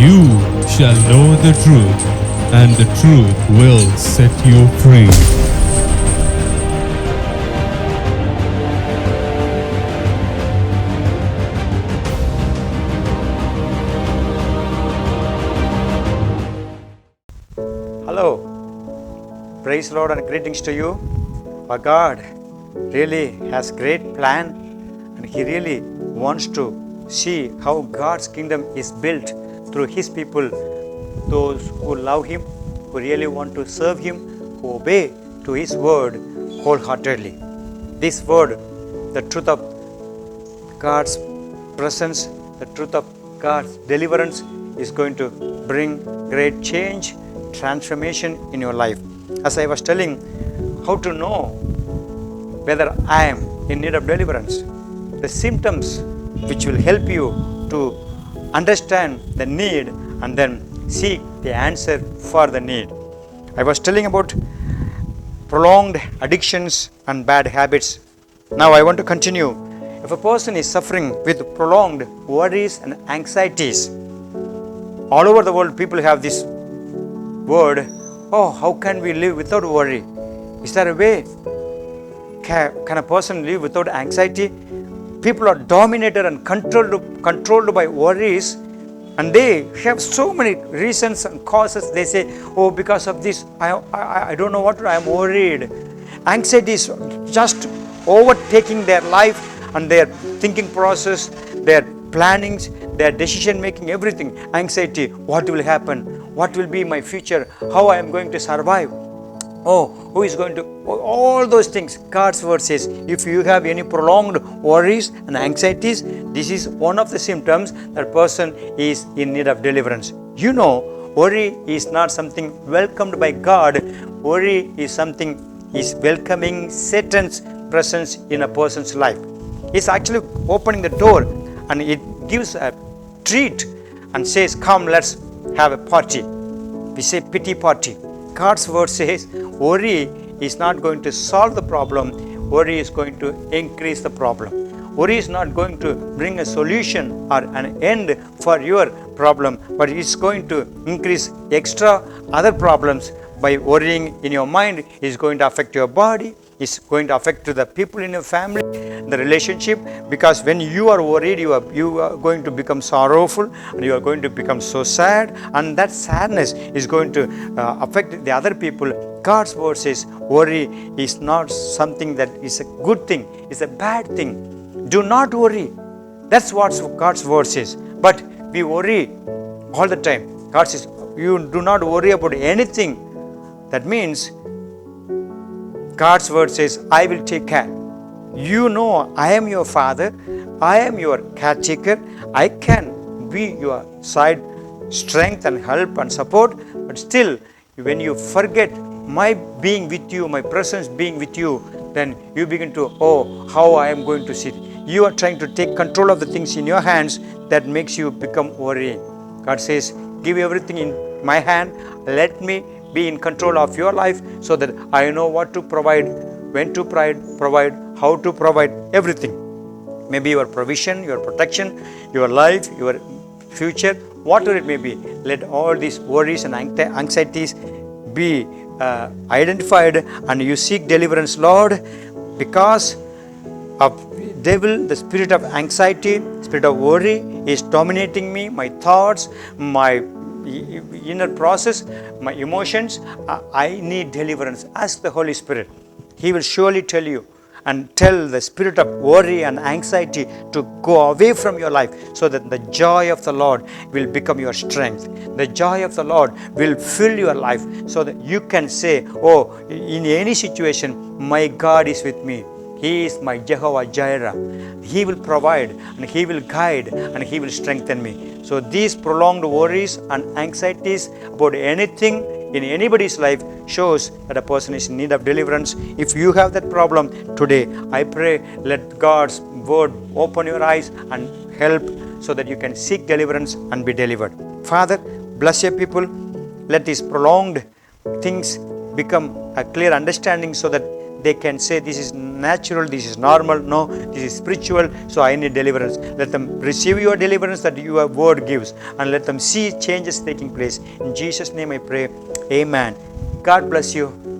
You shall know the truth, and the truth will set you free. Hello, praise the Lord and greetings to you. Our God really has great plan, and He really wants to see how God's kingdom is built through His people, those who love Him, who really want to serve Him, who obey to His word wholeheartedly. This word, the truth of God's presence, the truth of God's deliverance is going to bring great change, transformation in your life. As I was telling, how to know whether I am in need of deliverance, the symptoms which will help you to understand the need and then seek the answer for the need. I was telling about prolonged addictions and bad habits. Now I want to continue. If a person is suffering with prolonged worries and anxieties, all over the world people have this word, oh, how can we live without worry? Is there a way? Can a person live without anxiety? People are dominated and controlled by worries, and they have so many reasons and causes. They say, oh, because of this, I don't know what, I am worried. Anxiety is just overtaking their life and their thinking process, their plannings, their decision making, everything. Anxiety, what will happen? What will be my future? How I am going to survive? Oh, who is going to, all those things. God's word says, if you have any prolonged worries and anxieties, this is one of the symptoms that person is in need of deliverance. You know, worry is not something welcomed by God. Worry is something is welcoming Satan's presence in a person's life. It's actually opening the door, and it gives a treat and says, come, let's have a party. We say pity party. God's word says worry is not going to solve the problem. Worry is going to increase the problem. Worry is not going to bring a solution or an end for your problem, but it's going to increase extra other problems. By worrying in your mind is going to affect your body, is going to affect the people in your family, the relationship, because when you are worried, you are going to become sorrowful, and you are going to become so sad, and that sadness is going to affect the other people. God's word says worry is not something that is a good thing, it's a bad thing. Do not worry. That's what God's word says. But we worry all the time. God says you do not worry about anything. That means God's word says, I will take care. You know, I am your father. I am your caretaker. I can be your side strength and help and support. But still, when you forget my being with you, my presence being with you, then you begin to, oh, how I am going to sit. You are trying to take control of the things in your hands that makes you become worrying. God says, give everything in my hand. Let me be in control of your life so that I know what to provide, when to provide, how to provide, everything. Maybe your provision, your protection, your life, your future, whatever it may be. Let all these worries and anxieties be identified, and you seek deliverance, Lord, because of devil, the spirit of anxiety, spirit of worry is dominating me, my thoughts, my inner process, my emotions. I need deliverance. Ask the Holy Spirit. He will surely tell you, and tell the spirit of worry and anxiety to go away from your life, so that the joy of the Lord will become your strength. The joy of the Lord will fill your life, so that you can say, oh, in any situation, my God is with me. He is my Jehovah Jireh. He will provide, and He will guide, and He will strengthen me. So these prolonged worries and anxieties about anything in anybody's life shows that a person is in need of deliverance. If you have that problem today, I pray, let God's word open your eyes and help, so that you can seek deliverance and be delivered. Father, bless your people. Let these prolonged things become a clear understanding, so that they can say this is natural, this is normal, no, this is spiritual, so I need deliverance. Let them receive your deliverance that your word gives, and let them see changes taking place. In Jesus' name I pray. Amen. God bless you.